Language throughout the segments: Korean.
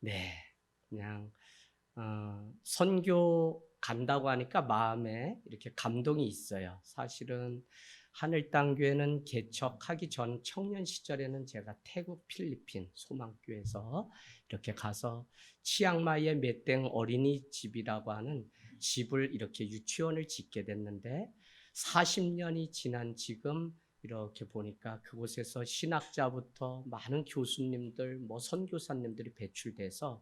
네, 그냥 선교 간다고 하니까 마음에 이렇게 감동이 있어요. 사실은 하늘땅교회는 개척하기 전 청년 시절에는 제가 태국, 필리핀 소망교회에서 이렇게 가서 치앙마이의 메땡 어린이집이라고 하는 집을 이렇게 유치원을 짓게 됐는데 40년이 지난 지금 이렇게 보니까 그곳에서 신학자부터 많은 교수님들, 선교사님들이 배출돼서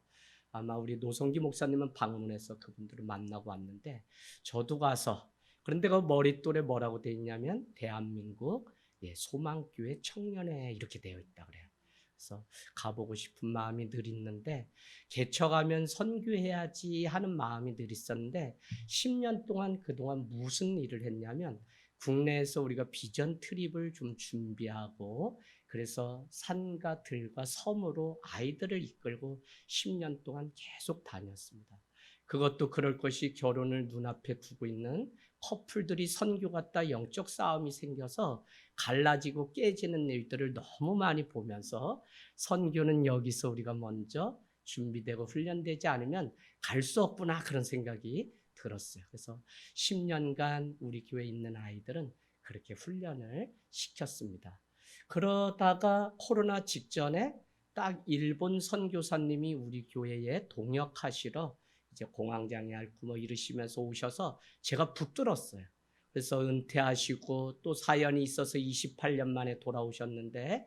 아마 우리 노성기 목사님은 방문해서 그분들을 만나고 왔는데 저도 가서 그런데 그 머릿돌에 뭐라고 되어 있냐면 대한민국 소망교회 청년회 이렇게 되어 있다 그래요. 그래서 가보고 싶은 마음이 늘 있는데 개척하면 선교해야지 하는 마음이 늘 있었는데 10년 동안 그동안 무슨 일을 했냐면 국내에서 우리가 비전 트립을 좀 준비하고 그래서 산과 들과 섬으로 아이들을 이끌고 10년 동안 계속 다녔습니다. 그것도 그럴 것이 결혼을 눈앞에 두고 있는 커플들이 선교 갔다 영적 싸움이 생겨서 갈라지고 깨지는 일들을 너무 많이 보면서 선교는 여기서 우리가 먼저 준비되고 훈련되지 않으면 갈 수 없구나 그런 생각이 들었어요. 그래서 10년간 우리 교회에 있는 아이들은 그렇게 훈련을 시켰습니다. 그러다가 코로나 직전에 딱 일본 선교사님이 우리 교회에 동역하시러 이제 공황장애 앓고 이러시면서 오셔서 제가 붙들었어요. 그래서 은퇴하시고 또 사연이 있어서 28년 만에 돌아오셨는데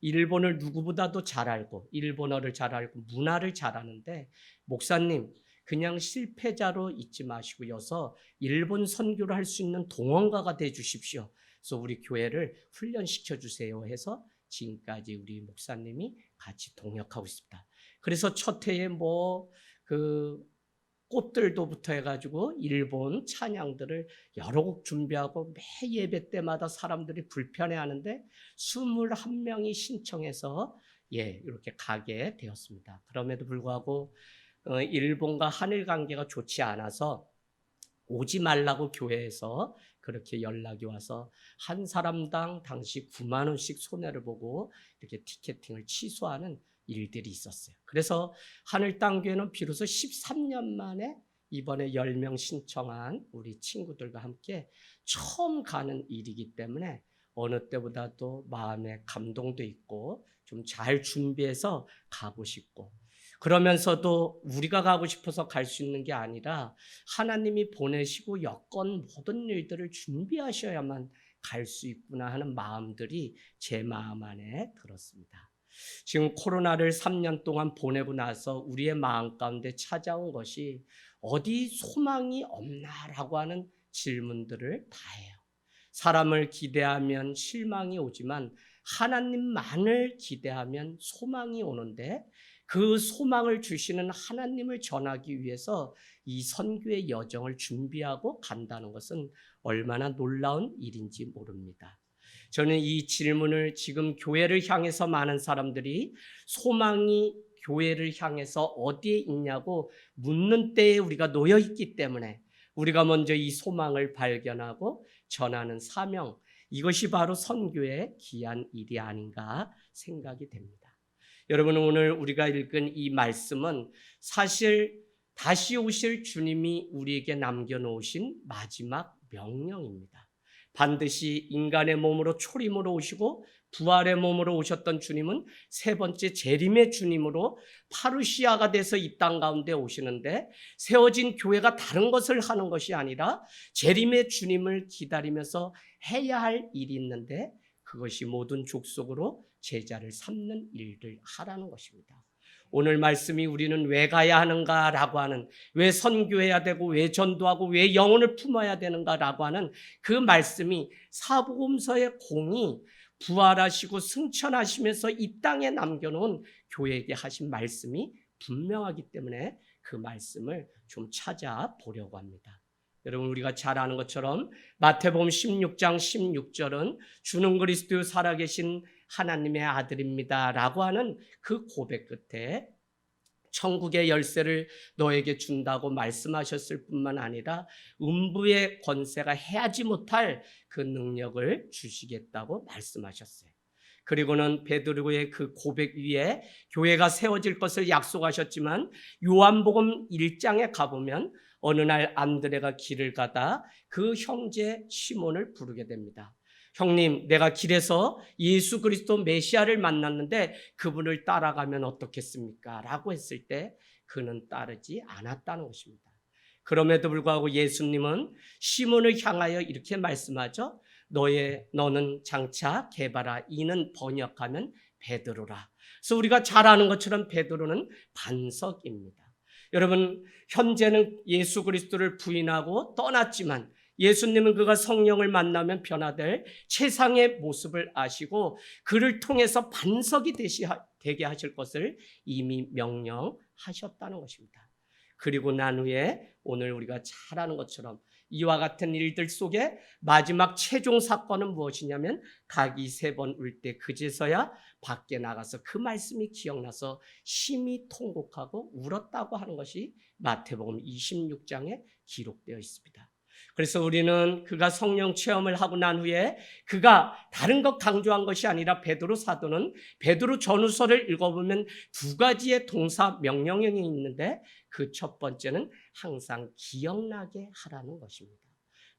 일본을 누구보다도 잘 알고 일본어를 잘 알고 문화를 잘 아는데 목사님 그냥 실패자로 있지 마시고여서 일본 선교를 할 수 있는 동원가가 돼 주십시오. 그래서 우리 교회를 훈련시켜 주세요 해서 지금까지 우리 목사님이 같이 동역하고 있습니다. 그래서 첫 해에 그 꽃들도부터 해가지고 일본 찬양들을 여러 곡 준비하고 매 예배 때마다 사람들이 불편해하는데 21명이 신청해서 이렇게 가게 되었습니다. 그럼에도 불구하고 일본과 한일 관계가 좋지 않아서 오지 말라고 교회에서 그렇게 연락이 와서 한 사람당 당시 9만 원씩 손해를 보고 이렇게 티켓팅을 취소하는 일들이 있었어요. 그래서 하늘땅교회는 비로소 13년 만에 이번에 10명 신청한 우리 친구들과 함께 처음 가는 일이기 때문에 어느 때보다도 마음에 감동도 있고 좀 잘 준비해서 가고 싶고 그러면서도 우리가 가고 싶어서 갈 수 있는 게 아니라 하나님이 보내시고 여건 모든 일들을 준비하셔야만 갈 수 있구나 하는 마음들이 제 마음 안에 들었습니다. 지금 코로나를 3년 동안 보내고 나서 우리의 마음 가운데 찾아온 것이 어디 소망이 없나라고 하는 질문들을 다 해요. 사람을 기대하면 실망이 오지만 하나님만을 기대하면 소망이 오는데 그 소망을 주시는 하나님을 전하기 위해서 이 선교의 여정을 준비하고 간다는 것은 얼마나 놀라운 일인지 모릅니다. 저는 이 질문을 지금 교회를 향해서 많은 사람들이 소망이 교회를 향해서 어디에 있냐고 묻는 때에 우리가 놓여 있기 때문에 우리가 먼저 이 소망을 발견하고 전하는 사명, 이것이 바로 선교의 귀한 일이 아닌가 생각이 됩니다. 여러분 오늘 우리가 읽은 이 말씀은 사실 다시 오실 주님이 우리에게 남겨놓으신 마지막 명령입니다. 반드시 인간의 몸으로 초림으로 오시고 부활의 몸으로 오셨던 주님은 세 번째 재림의 주님으로 파루시아가 돼서 이 땅 가운데 오시는데 세워진 교회가 다른 것을 하는 것이 아니라 재림의 주님을 기다리면서 해야 할 일이 있는데 그것이 모든 족속으로 제자를 삼는 일을 하라는 것입니다. 오늘 말씀이 우리는 왜 가야 하는가라고 하는, 왜 선교해야 되고 왜 전도하고 왜 영혼을 품어야 되는가라고 하는 그 말씀이 사복음서의 공이 부활하시고 승천하시면서 이 땅에 남겨놓은 교회에게 하신 말씀이 분명하기 때문에 그 말씀을 좀 찾아보려고 합니다. 여러분 우리가 잘 아는 것처럼 마태복음 16장 16절은 주는 그리스도 살아계신 하나님의 아들입니다 라고 하는 그 고백 끝에 천국의 열쇠를 너에게 준다고 말씀하셨을 뿐만 아니라 음부의 권세가 해하지 못할 그 능력을 주시겠다고 말씀하셨어요. 그리고는 베드로의 그 고백 위에 교회가 세워질 것을 약속하셨지만 요한복음 1장에 가보면 어느 날 안드레가 길을 가다 그 형제 시몬을 부르게 됩니다. 형님, 내가 길에서 예수 그리스도 메시아를 만났는데 그분을 따라가면 어떻겠습니까? 라고 했을 때 그는 따르지 않았다는 것입니다. 그럼에도 불구하고 예수님은 시몬을 향하여 이렇게 말씀하죠. 너는 장차 게바라, 이는 번역하면 베드로라. 그래서 우리가 잘 아는 것처럼 베드로는 반석입니다. 여러분, 현재는 예수 그리스도를 부인하고 떠났지만 예수님은 그가 성령을 만나면 변화될 최상의 모습을 아시고 그를 통해서 반석이 되게 하실 것을 이미 명령하셨다는 것입니다. 그리고 난 후에 오늘 우리가 잘 아는 것처럼 이와 같은 일들 속에 마지막 최종 사건은 무엇이냐면 닭이 3번 울 때 그제서야 밖에 나가서 그 말씀이 기억나서 심히 통곡하고 울었다고 하는 것이 마태복음 26장에 기록되어 있습니다. 그래서 우리는 그가 성령 체험을 하고 난 후에 그가 다른 것 강조한 것이 아니라 베드로 사도는 베드로 전후서를 읽어보면 2가지의 동사 명령형이 있는데 그 첫 번째는 항상 기억나게 하라는 것입니다.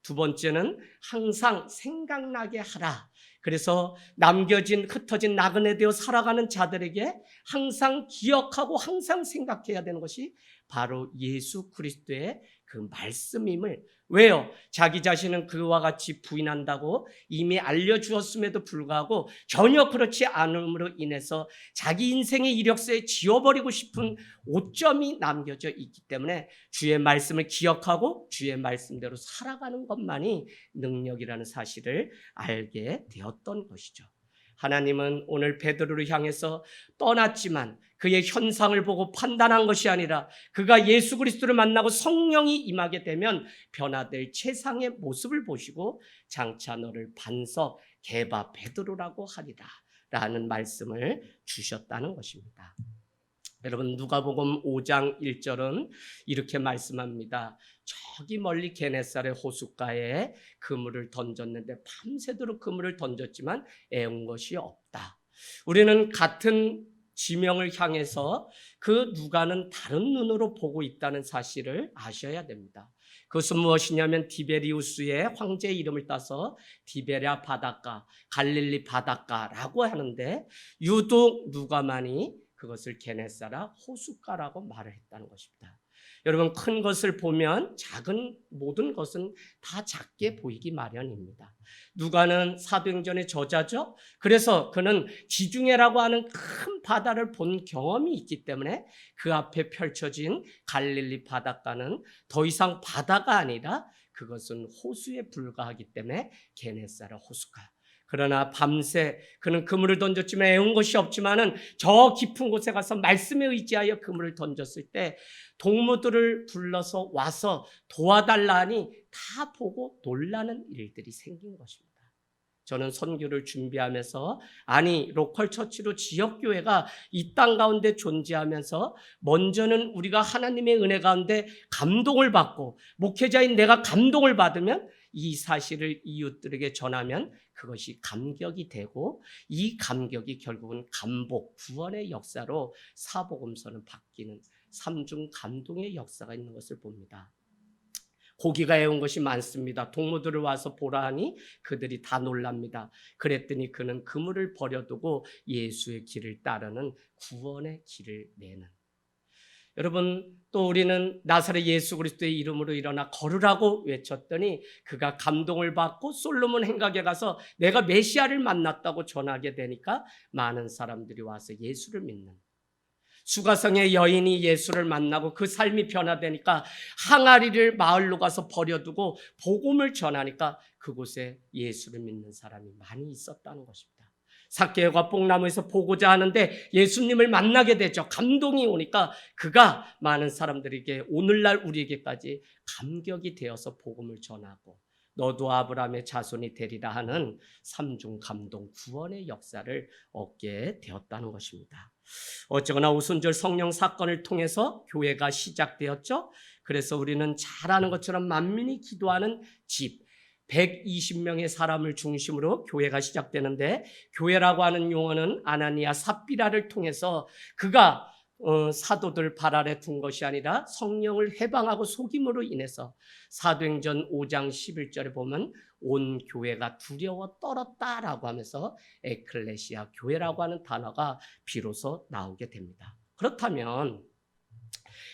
두 번째는 항상 생각나게 하라. 그래서 남겨진 흩어진 나그네 되어 살아가는 자들에게 항상 기억하고 항상 생각해야 되는 것이 바로 예수 그리스도의 그 말씀임을, 왜요? 자기 자신은 그와 같이 부인한다고 이미 알려주었음에도 불구하고 전혀 그렇지 않음으로 인해서 자기 인생의 이력서에 지워버리고 싶은 오점이 남겨져 있기 때문에 주의 말씀을 기억하고 주의 말씀대로 살아가는 것만이 능력이라는 사실을 알게 되었던 것이죠. 하나님은 오늘 베드로를 향해서 떠났지만 그의 현상을 보고 판단한 것이 아니라 그가 예수 그리스도를 만나고 성령이 임하게 되면 변화될 최상의 모습을 보시고 장차 너를 반석 게바 베드로라고 하리라 라는 말씀을 주셨다는 것입니다. 여러분, 누가복음 5장 1절은 이렇게 말씀합니다. 저기 멀리 게네사렛 호숫가에 그물을 던졌는데 밤새도록 그물을 던졌지만 애운 것이 없다. 우리는 같은 지명을 향해서 그 누가는 다른 눈으로 보고 있다는 사실을 아셔야 됩니다. 그것은 무엇이냐면 디베리우스의 황제의 이름을 따서 디베랴 바닷가, 갈릴리 바닷가라고 하는데 유독 누가만이 그것을 게네사라 호숫가라고 말을 했다는 것입니다. 여러분, 큰 것을 보면 작은 모든 것은 다 작게 보이기 마련입니다. 누가는 사도행전의 저자죠. 그래서 그는 지중해라고 하는 큰 바다를 본 경험이 있기 때문에 그 앞에 펼쳐진 갈릴리 바닷가는 더 이상 바다가 아니라 그것은 호수에 불과하기 때문에 게네사라 호숫가. 그러나 밤새 그는 그물을 던졌지만 애운 것이 없지만은 저 깊은 곳에 가서 말씀에 의지하여 그물을 던졌을 때 동무들을 불러서 와서 도와달라니 다 보고 놀라는 일들이 생긴 것입니다. 저는 선교를 준비하면서 아니 로컬 처치로 지역교회가 이 땅 가운데 존재하면서 먼저는 우리가 하나님의 은혜 가운데 감동을 받고 목회자인 내가 감동을 받으면 이 사실을 이웃들에게 전하면 그것이 감격이 되고 이 감격이 결국은 감복, 구원의 역사로 사복음서는 바뀌는 삼중 감동의 역사가 있는 것을 봅니다. 고기가 애운 것이 많습니다. 동무들을 와서 보라 하니 그들이 다 놀랍니다. 그랬더니 그는 그물을 버려두고 예수의 길을 따르는 구원의 길을 내는. 여러분, 또 우리는 나사렛 예수 그리스도의 이름으로 일어나 걸으라고 외쳤더니 그가 감동을 받고 솔로몬 행각에 가서 내가 메시아를 만났다고 전하게 되니까 많은 사람들이 와서 예수를 믿는. 수가성의 여인이 예수를 만나고 그 삶이 변화되니까 항아리를 마을로 가서 버려두고 복음을 전하니까 그곳에 예수를 믿는 사람이 많이 있었다는 것입니다. 삭개오가 뽕나무에서 보고자 하는데 예수님을 만나게 되죠. 감동이 오니까 그가 많은 사람들에게 오늘날 우리에게까지 감격이 되어서 복음을 전하고 너도 아브라함의 자손이 되리라 하는 삼중 감동 구원의 역사를 얻게 되었다는 것입니다. 어쩌거나 오순절 성령 사건을 통해서 교회가 시작되었죠. 그래서 우리는 잘 아는 것처럼 만민이 기도하는 집, 120명의 사람을 중심으로 교회가 시작되는데, 교회라고 하는 용어는 아나니아 삽비라를 통해서 그가 사도들 발 아래 둔 것이 아니라 성령을 해방하고 속임으로 인해서 사도행전 5장 11절에 보면 온 교회가 두려워 떨었다라고 하면서 에클레시아, 교회라고 하는 단어가 비로소 나오게 됩니다. 그렇다면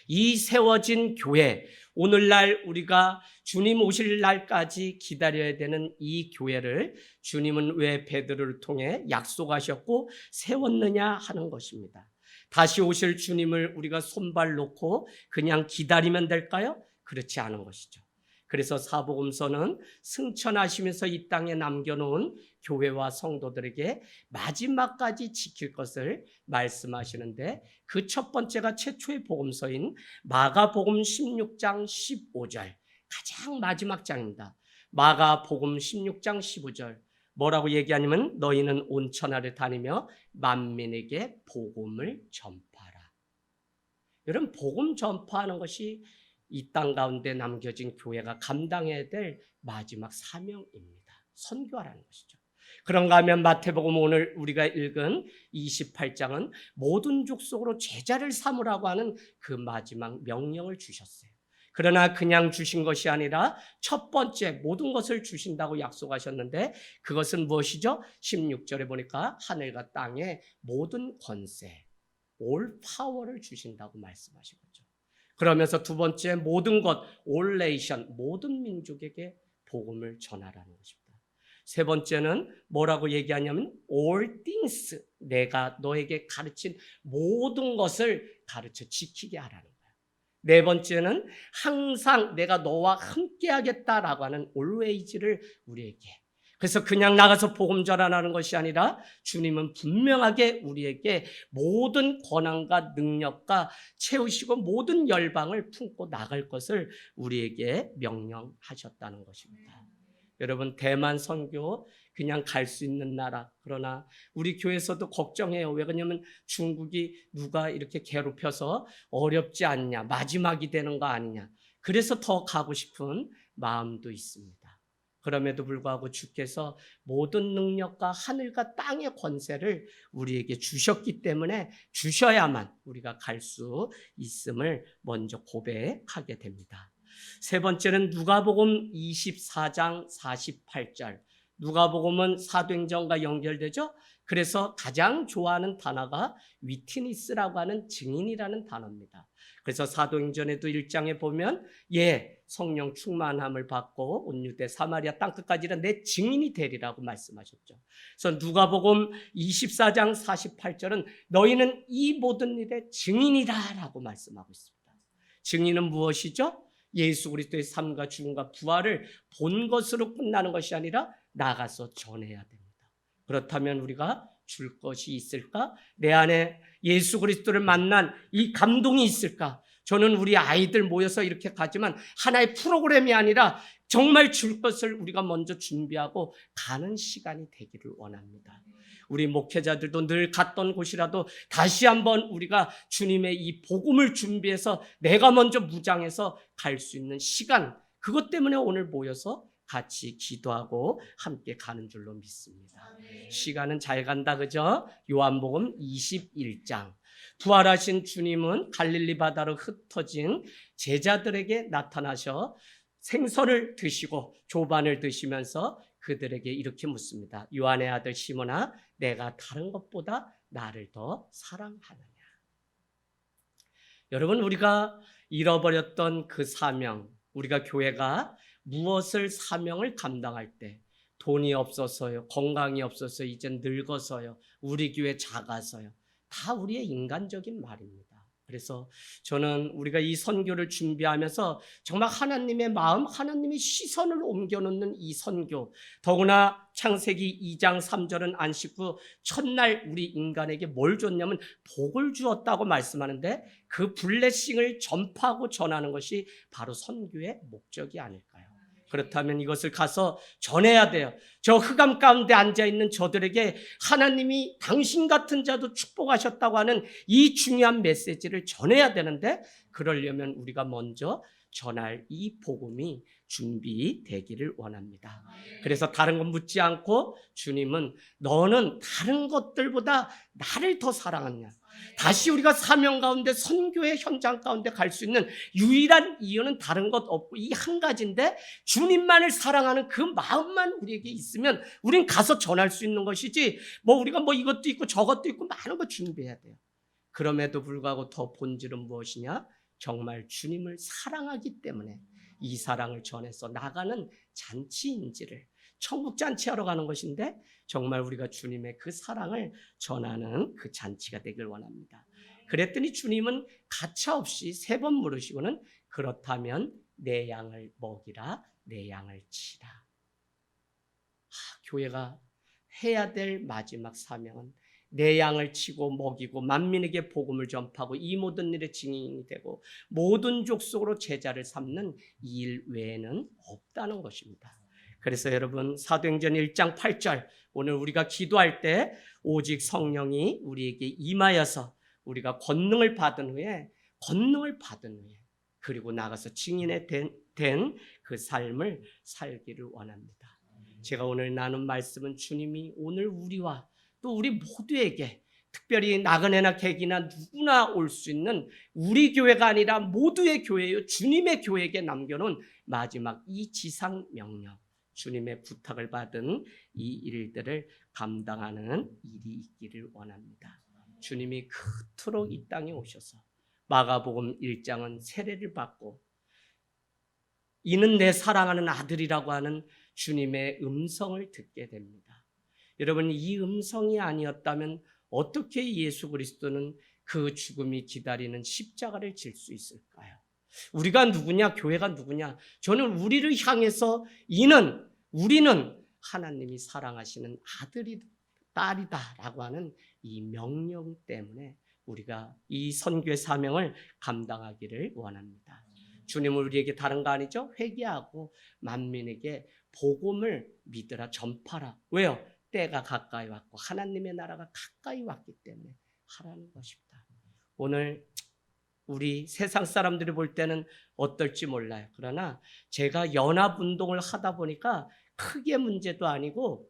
이 세워진 교회, 오늘날 우리가 주님 오실 날까지 기다려야 되는 이 교회를 주님은 왜 베드로를 통해 약속하셨고 세웠느냐 하는 것입니다. 다시 오실 주님을 우리가 손발 놓고 그냥 기다리면 될까요? 그렇지 않은 것이죠. 그래서 사복음서는 승천하시면서 이 땅에 남겨놓은 교회와 성도들에게 마지막까지 지킬 것을 말씀하시는데, 그 첫 번째가 최초의 복음서인 마가복음 16장 15절, 가장 마지막 장입니다. 마가복음 16장 15절 뭐라고 얘기하냐면 너희는 온 천하를 다니며 만민에게 복음을 전파하라. 여러분, 복음 전파하는 것이 이 땅 가운데 남겨진 교회가 감당해야 될 마지막 사명입니다. 선교하라는 것이죠. 그런가 하면 마태복음 오늘 우리가 읽은 28장은 모든 족속으로 제자를 삼으라고 하는 그 마지막 명령을 주셨어요. 그러나 그냥 주신 것이 아니라 첫 번째 모든 것을 주신다고 약속하셨는데, 그것은 무엇이죠? 16절에 보니까 하늘과 땅의 모든 권세, 올 파워를 주신다고 말씀하신 거죠. 그러면서 두 번째 모든 것, all nation, 모든 민족에게 복음을 전하라는 것입니다. 세 번째는 뭐라고 얘기하냐면 all things, 내가 너에게 가르친 모든 것을 가르쳐 지키게 하라는 거예요. 네 번째는 항상 내가 너와 함께 하겠다라고 하는 always를 우리에게. 그래서 그냥 나가서 복음 전하라는 것이 아니라 주님은 분명하게 우리에게 모든 권한과 능력과 채우시고 모든 열방을 품고 나갈 것을 우리에게 명령하셨다는 것입니다. 여러분, 대만 선교 그냥 갈 수 있는 나라, 그러나 우리 교회에서도 걱정해요. 왜 그러냐면 중국이 누가 이렇게 괴롭혀서 어렵지 않냐, 마지막이 되는 거 아니냐, 그래서 더 가고 싶은 마음도 있습니다. 그럼에도 불구하고 주께서 모든 능력과 하늘과 땅의 권세를 우리에게 주셨기 때문에 주셔야만 우리가 갈 수 있음을 먼저 고백하게 됩니다. 세 번째는 누가복음 24장 48절. 누가복음은 사도행전과 연결되죠. 그래서 가장 좋아하는 단어가 위트니스라고 하는 증인이라는 단어입니다. 그래서 사도행전에도 1장에 보면 성령 충만함을 받고 온 유대 사마리아 땅끝까지는 내 증인이 되리라고 말씀하셨죠. 그래서 누가복음 24장 48절은 너희는 이 모든 일의 증인이다라고 말씀하고 있습니다. 증인은 무엇이죠? 예수 그리스도의 삶과 죽음과 부활을 본 것으로 끝나는 것이 아니라 나가서 전해야 됩니다. 그렇다면 우리가 줄 것이 있을까? 내 안에 예수 그리스도를 만난 이 감동이 있을까? 저는 우리 아이들 모여서 이렇게 가지만 하나의 프로그램이 아니라 정말 줄 것을 우리가 먼저 준비하고 가는 시간이 되기를 원합니다. 우리 목회자들도 늘 갔던 곳이라도 다시 한번 우리가 주님의 이 복음을 준비해서 내가 먼저 무장해서 갈 수 있는 시간, 그것 때문에 오늘 모여서 같이 기도하고 함께 가는 줄로 믿습니다. 시간은 잘 간다, 그죠? 요한복음 21장. 부활하신 주님은 갈릴리 바다로 흩어진 제자들에게 나타나셔 생선을 드시고 조반을 드시면서 그들에게 이렇게 묻습니다. 요한의 아들 시몬아, 내가 다른 것보다 나를 더 사랑하느냐? 여러분, 우리가 잃어버렸던 그 사명, 우리가 교회가 무엇을 사명을 감당할 때 돈이 없어서요, 건강이 없어서 이젠 늙어서요, 우리 교회 작아서요, 다 우리의 인간적인 말입니다. 그래서 저는 우리가 이 선교를 준비하면서 정말 하나님의 마음, 하나님의 시선을 옮겨놓는 이 선교, 더구나 창세기 2장 3절은 안식 후 첫날 우리 인간에게 뭘 줬냐면 복을 주었다고 말씀하는데, 그 블레싱을 전파하고 전하는 것이 바로 선교의 목적이 아닐까요? 그렇다면 이것을 가서 전해야 돼요. 저 흑암 가운데 앉아있는 저들에게 하나님이 당신 같은 자도 축복하셨다고 하는 이 중요한 메시지를 전해야 되는데, 그러려면 우리가 먼저 전할 이 복음이 준비되기를 원합니다. 그래서 다른 건 묻지 않고 주님은 너는 다른 것들보다 나를 더 사랑하느냐. 다시 우리가 사명 가운데 선교의 현장 가운데 갈 수 있는 유일한 이유는 다른 것 없고 이 한 가지인데 주님만을 사랑하는 그 마음만 우리에게 있으면 우린 가서 전할 수 있는 것이지 우리가 이것도 있고 저것도 있고 많은 거 준비해야 돼요. 그럼에도 불구하고 더 본질은 무엇이냐? 정말 주님을 사랑하기 때문에 이 사랑을 전해서 나가는 잔치인지를 천국 잔치하러 가는 것인데 정말 우리가 주님의 그 사랑을 전하는 그 잔치가 되길 원합니다. 그랬더니 주님은 가차없이 3번 물으시고는 그렇다면 내 양을 먹이라, 내 양을 치라. 교회가 해야 될 마지막 사명은 내 양을 치고 먹이고 만민에게 복음을 전파하고 이 모든 일의 증인이 되고 모든 족속으로 제자를 삼는 이 일 외에는 없다는 것입니다. 그래서 여러분 사도행전 1장 8절 오늘 우리가 기도할 때 오직 성령이 우리에게 임하여서 우리가 권능을 받은 후에 그리고 나가서 증인에 된 그 삶을 살기를 원합니다. 제가 오늘 나눈 말씀은 주님이 오늘 우리와 또 우리 모두에게 특별히 나그네나 객이나 누구나 올 수 있는 우리 교회가 아니라 모두의 교회요 주님의 교회에게 남겨놓은 마지막 이 지상 명령 주님의 부탁을 받은 이 일들을 감당하는 일이 있기를 원합니다. 주님이 그토록 이 땅에 오셔서 마가복음 1장은 세례를 받고 이는 내 사랑하는 아들이라고 하는 주님의 음성을 듣게 됩니다. 여러분 이 음성이 아니었다면 어떻게 예수 그리스도는 그 죽음이 기다리는 십자가를 질 수 있을까요? 우리가 누구냐? 교회가 누구냐? 저는 우리를 향해서 우리는 하나님이 사랑하시는 아들이다, 딸이다라고 하는 이 명령 때문에 우리가 이 선교의 사명을 감당하기를 원합니다. 주님은 우리에게 다른 거 아니죠? 회개하고 만민에게 복음을 믿으라 전파라. 왜요? 때가 가까이 왔고 하나님의 나라가 가까이 왔기 때문에 하라는 것입니다. 오늘 우리 세상 사람들이 볼 때는 어떨지 몰라요. 그러나 제가 연합운동을 하다 보니까 크게 문제도 아니고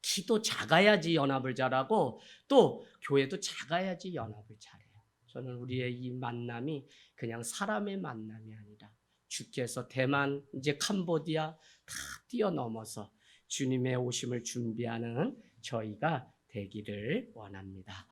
키도 작아야지 연합을 잘하고 또 교회도 작아야지 연합을 잘해요. 저는 우리의 이 만남이 그냥 사람의 만남이 아니라 주께서 대만 이제 캄보디아 다 뛰어넘어서 주님의 오심을 준비하는 저희가 되기를 원합니다.